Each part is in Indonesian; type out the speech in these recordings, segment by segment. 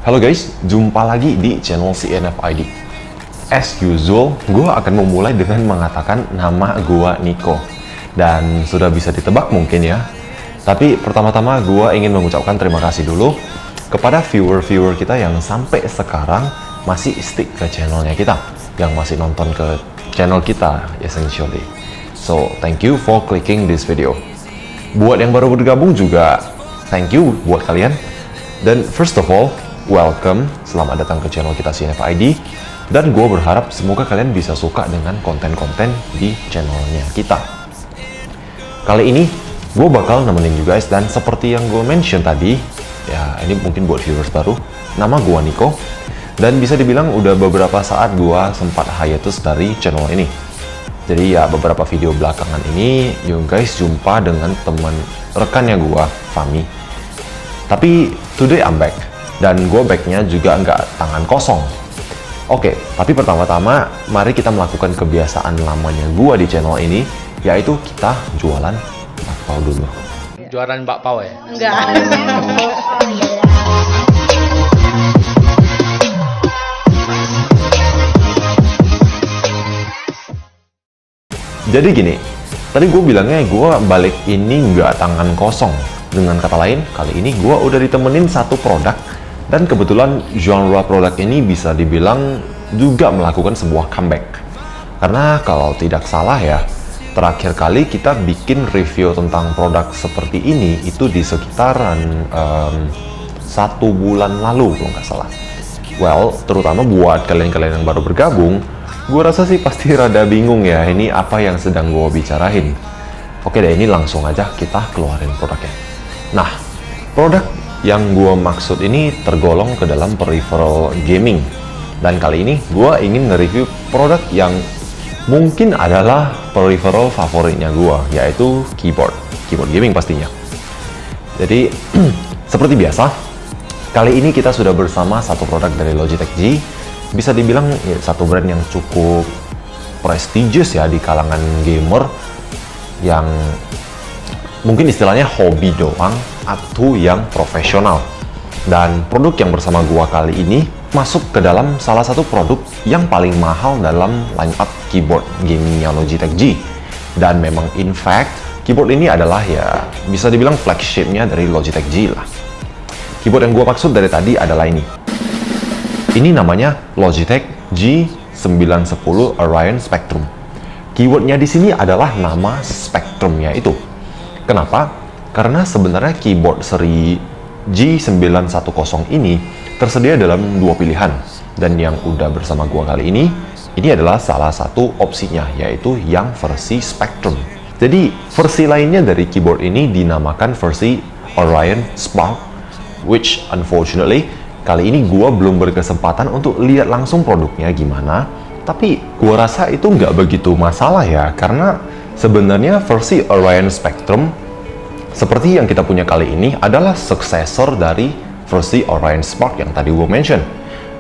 Halo guys, jumpa lagi di channel CNF ID. As usual, gue akan memulai dengan mengatakan nama gue Nico. Dan sudah bisa ditebak mungkin ya. Tapi pertama-tama gue ingin mengucapkan terima kasih dulu kepada viewer-viewer kita yang sampai sekarang masih stick ke channelnya kita, yang masih nonton ke channel kita essentially. So, thank you for clicking this video. Buat yang baru bergabung juga, thank you buat kalian. Dan first of all, welcome, selamat datang ke channel kita CNF ID. Dan gue berharap semoga kalian bisa suka dengan konten-konten di channelnya kita. Kali ini, gue bakal nemenin you guys, dan seperti yang gue mention tadi, ya ini mungkin buat viewers baru, nama gue Nico. Dan bisa dibilang udah beberapa saat gue sempat hiatus dari channel ini. Jadi ya beberapa video belakangan ini, you guys jumpa dengan teman rekannya gue, Fami. Tapi today I'm back. Dan gue backnya juga nggak tangan kosong. Oke, tapi pertama-tama mari kita melakukan kebiasaan lamanya gue di channel ini, yaitu kita jualan bakpao dulu. Jualan bakpao ya? Enggak. Jadi gini, tadi gue bilangnya gue balik ini nggak tangan kosong. Dengan kata lain, kali ini gue udah ditemenin satu produk. Dan kebetulan genre produk ini bisa dibilang juga melakukan sebuah comeback. Karena kalau tidak salah ya, terakhir kali kita bikin review tentang produk seperti ini itu di sekitaran 1 bulan lalu kalau nggak salah. Well, terutama buat kalian-kalian yang baru bergabung, gue rasa sih pasti rada bingung ya, ini apa yang sedang gue bicarain. Oke deh, ini langsung aja kita keluarin produknya. Nah, produk yang gue maksud ini tergolong ke dalam peripheral gaming. Dan kali ini gue ingin nge-review produk yang mungkin adalah peripheral favoritnya gue, yaitu keyboard gaming pastinya. Jadi seperti biasa, kali ini kita sudah bersama satu produk dari Logitech G. Bisa dibilang ya, satu brand yang cukup prestigious ya di kalangan gamer, yang mungkin istilahnya hobi doang atau yang profesional. Dan produk yang bersama gua kali ini masuk ke dalam salah satu produk yang paling mahal dalam line up keyboard gamingnya Logitech G. Dan memang in fact keyboard ini adalah ya bisa dibilang flagshipnya dari Logitech G lah. Keyboard yang gua maksud dari tadi adalah ini. Ini namanya Logitech G910 Orion Spectrum. Keywordnya di sini adalah nama Spectrumnya itu. Kenapa? Karena sebenarnya keyboard seri G910 ini tersedia dalam dua pilihan. Dan yang udah bersama gua kali ini adalah salah satu opsinya, yaitu yang versi Spectrum. Jadi versi lainnya dari keyboard ini dinamakan versi Orion Spark, which unfortunately kali ini gua belum berkesempatan untuk lihat langsung produknya gimana. Tapi gua rasa itu nggak begitu masalah ya, karena sebenarnya versi Orion Spectrum seperti yang kita punya kali ini adalah successor dari versi Orion Spark yang tadi gue mention.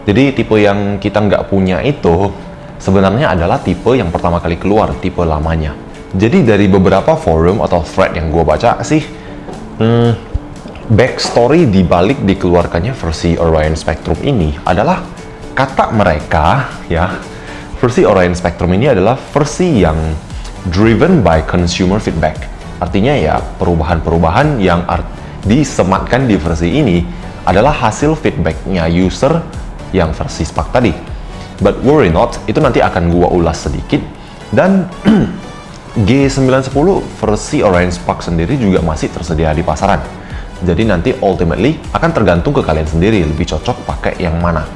Jadi tipe yang kita nggak punya itu sebenarnya adalah tipe yang pertama kali keluar, tipe lamanya. Jadi dari beberapa forum atau thread yang gue baca sih, backstory dibalik dikeluarkannya versi Orion Spectrum ini adalah kata mereka ya, versi Orion Spectrum ini adalah versi yang driven by consumer feedback. Artinya ya perubahan-perubahan yang disematkan di versi ini adalah hasil feedbacknya user yang versi Spark tadi. But worry not, itu nanti akan gua ulas sedikit. Dan G910 versi Orion Spark sendiri juga masih tersedia di pasaran. Jadi nanti ultimately akan tergantung ke kalian sendiri lebih cocok pakai yang mana.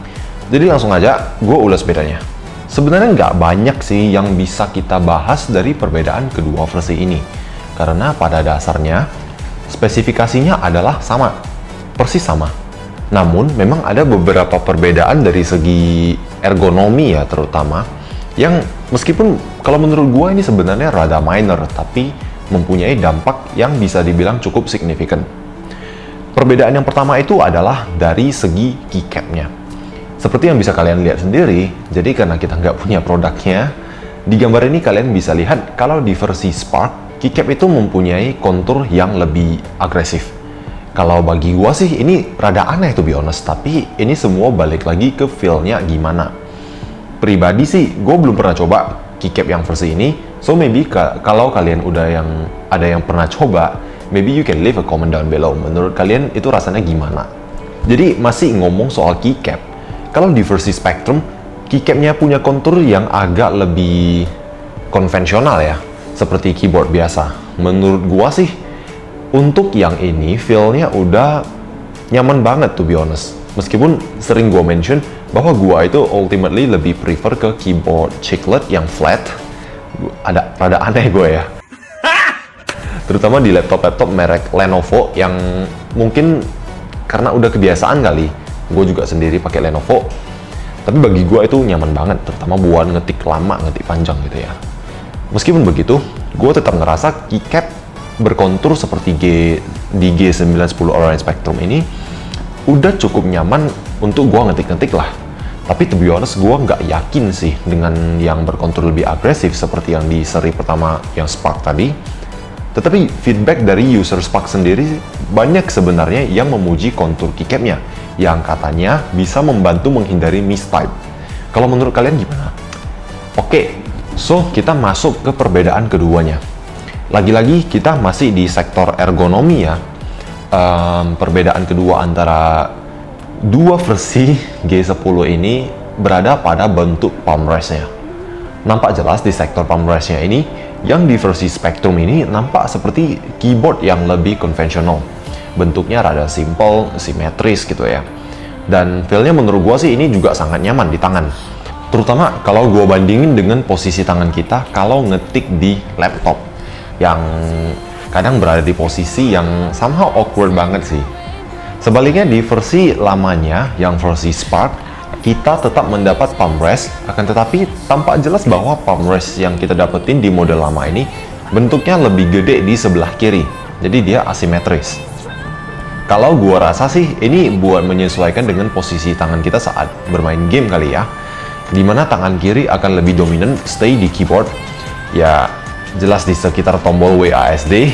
Jadi langsung aja gua ulas bedanya. Sebenarnya nggak banyak sih yang bisa kita bahas dari perbedaan kedua versi ini. Karena pada dasarnya spesifikasinya adalah sama, persis sama. Namun memang ada beberapa perbedaan dari segi ergonomi ya terutama, yang meskipun kalau menurut gua ini sebenarnya rada minor, tapi mempunyai dampak yang bisa dibilang cukup signifikan. Perbedaan yang pertama itu adalah dari segi keycapnya. Seperti yang bisa kalian lihat sendiri, jadi karena kita nggak punya produknya, di gambar ini kalian bisa lihat kalau di versi Spark, keycap itu mempunyai kontur yang lebih agresif. Kalau bagi gua sih ini rada aneh to be honest, tapi ini semua balik lagi ke feel-nya gimana. Pribadi sih, gue belum pernah coba keycap yang versi ini, so maybe kalau kalian ada yang pernah coba, maybe you can leave a comment down below. Menurut kalian itu rasanya gimana? Jadi masih ngomong soal keycap, kalau di versi Spectrum, keycapnya punya kontur yang agak lebih konvensional ya, seperti keyboard biasa. Menurut gua sih, untuk yang ini feel-nya udah nyaman banget to be honest. Meskipun sering gua mention bahwa gua itu ultimately lebih prefer ke keyboard chiclet yang flat. Rada aneh gue ya. Terutama di laptop-laptop merek Lenovo yang mungkin karena udah kebiasaan kali. Gue juga sendiri pakai Lenovo. Tapi bagi gue itu nyaman banget, terutama buat ngetik lama, ngetik panjang gitu ya. Meskipun begitu, gue tetap ngerasa keycap berkontur seperti di G910 Orion Spectrum ini udah cukup nyaman untuk gue ngetik-ngetik lah. Tapi to be honest, gue nggak yakin sih dengan yang berkontur lebih agresif seperti yang di seri pertama yang Spark tadi. Tetapi feedback dari user Spark sendiri banyak sebenarnya yang memuji kontur keycapnya, yang katanya bisa membantu menghindari mistype. Kalau menurut kalian gimana? Oke, so kita masuk ke perbedaan keduanya. Lagi-lagi kita masih di sektor ergonomi ya. Perbedaan kedua antara dua versi G10 ini berada pada bentuk palm rest-nya. Nampak jelas di sektor palm rest-nya ini, yang di versi Spectrum ini nampak seperti keyboard yang lebih konvensional. Bentuknya rada simple, simetris gitu ya. Dan feel-nya menurut gua sih ini juga sangat nyaman di tangan. Terutama kalau gua bandingin dengan posisi tangan kita kalau ngetik di laptop, yang kadang berada di posisi yang somehow awkward banget sih. Sebaliknya di versi lamanya, yang versi Spark, kita tetap mendapat palm rest, akan tetapi tampak jelas bahwa palm rest yang kita dapetin di model lama ini bentuknya lebih gede di sebelah kiri, jadi dia asimetris. Kalau gua rasa sih ini buat menyesuaikan dengan posisi tangan kita saat bermain game kali ya, dimana tangan kiri akan lebih dominan stay di keyboard, ya jelas di sekitar tombol WASD,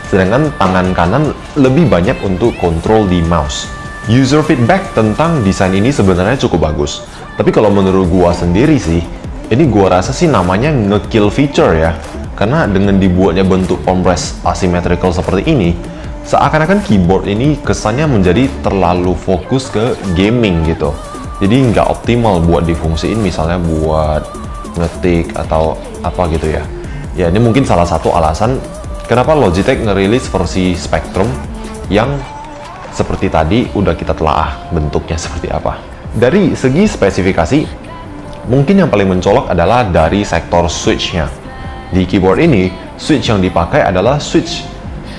sedangkan tangan kanan lebih banyak untuk kontrol di mouse. User feedback tentang desain ini sebenarnya cukup bagus, tapi kalau menurut gua sendiri sih, ini gua rasa sih namanya nge-kill feature ya, karena dengan dibuatnya bentuk palm rest asymmetrical seperti ini, seakan-akan keyboard ini kesannya menjadi terlalu fokus ke gaming gitu, jadi nggak optimal buat difungsiin misalnya buat ngetik atau apa gitu ya. Ya ini mungkin salah satu alasan kenapa Logitech ngerilis versi Spectrum yang seperti tadi udah kita telaah bentuknya seperti apa. Dari segi spesifikasi, mungkin yang paling mencolok adalah dari sektor switch-nya. Di keyboard ini, switch yang dipakai adalah switch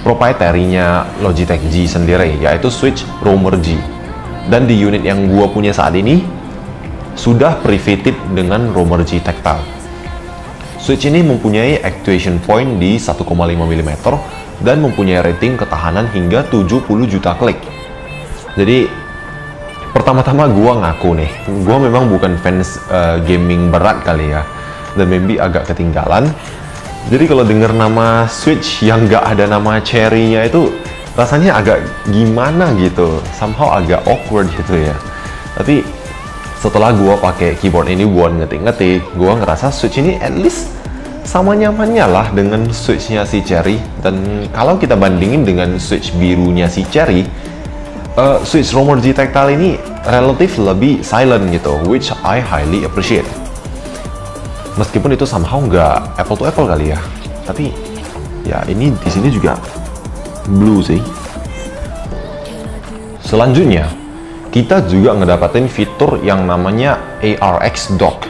proprietary-nya Logitech G sendiri, yaitu switch Romer G. Dan di unit yang gua punya saat ini, sudah pre-fitted dengan Romer G Tactile. Switch ini mempunyai actuation point di 1,5 mm dan mempunyai rating ketahanan hingga 70 juta klik. Jadi pertama-tama gua ngaku nih, gua memang bukan fans gaming berat kali ya, dan maybe agak ketinggalan. Jadi kalau denger nama Switch yang nggak ada nama Cherry-nya itu rasanya agak gimana gitu, somehow agak awkward gitu ya. Tapi setelah gua pakai keyboard ini buat ngetik-ngetik, gua ngerasa Switch ini at least sama nyamannya lah dengan Switch-nya si Cherry. Dan kalau kita bandingin dengan Switch birunya si Cherry, Switch Romer G Tactile ini relatif lebih silent gitu, which I highly appreciate. Meskipun itu somehow nggak apple to apple kali ya, tapi ya ini di sini juga blue sih. Selanjutnya, kita juga ngedapatin fitur yang namanya ARX Dock.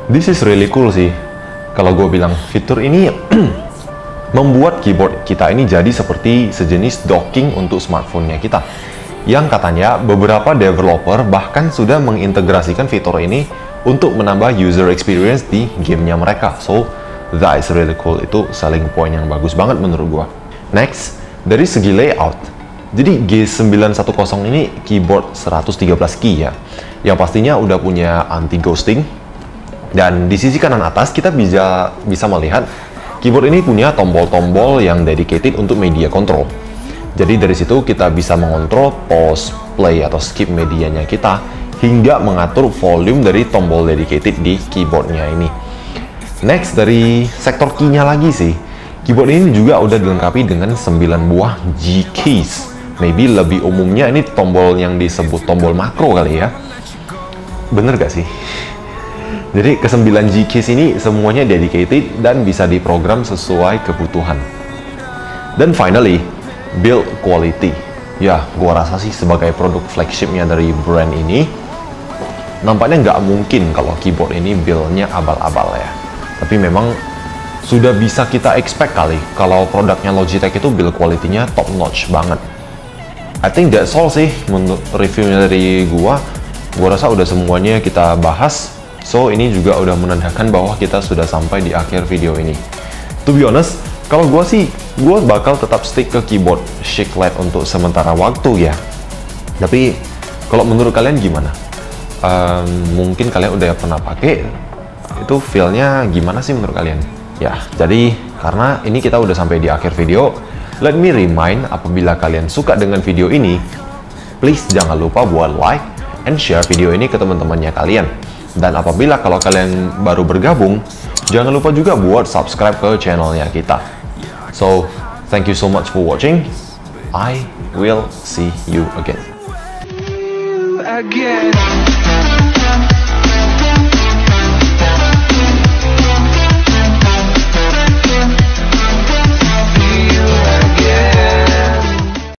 This is really cool sih. Kalau gue bilang, fitur ini membuat keyboard kita ini jadi seperti sejenis docking untuk smartphone-nya kita. Yang katanya beberapa developer bahkan sudah mengintegrasikan fitur ini untuk menambah user experience di gamenya mereka. So, that is really cool. Itu selling point yang bagus banget menurut gue. Next, dari segi layout. Jadi G910 ini keyboard 113 key ya, yang pastinya udah punya anti ghosting. Dan di sisi kanan atas kita bisa melihat keyboard ini punya tombol-tombol yang dedicated untuk media control. Jadi dari situ kita bisa mengontrol pause, play atau skip medianya kita, hingga mengatur volume dari tombol dedicated di keyboardnya ini. Next, dari sektor key-nya lagi sih, keyboard ini juga udah dilengkapi dengan 9 buah G keys. Maybe lebih umumnya ini tombol yang disebut tombol makro kali ya. Bener gak sih? Jadi ke-9 G keys ini semuanya dedicated dan bisa diprogram sesuai kebutuhan. Dan finally, build quality. Ya, gua rasa sih sebagai produk flagshipnya dari brand ini, nampaknya nggak mungkin kalau keyboard ini build-nya abal-abal ya. Tapi memang sudah bisa kita expect kali kalau produknya Logitech itu build quality-nya top notch banget. I think that's all sih menurut reviewnya dari gua rasa udah semuanya kita bahas. So ini juga udah menandakan bahwa kita sudah sampai di akhir video ini. To be honest, kalau gua sih, gua bakal tetap stick ke keyboard Chic Lite untuk sementara waktu ya. Tapi kalau menurut kalian gimana? Mungkin kalian udah pernah pakai, itu feel-nya gimana sih menurut kalian? Ya, jadi karena ini kita udah sampai di akhir video, let me remind, apabila kalian suka dengan video ini, please jangan lupa buat like and share video ini ke teman-temannya kalian. Dan apabila kalau kalian baru bergabung, jangan lupa juga buat subscribe ke channelnya kita. So, thank you so much for watching. I will see you again.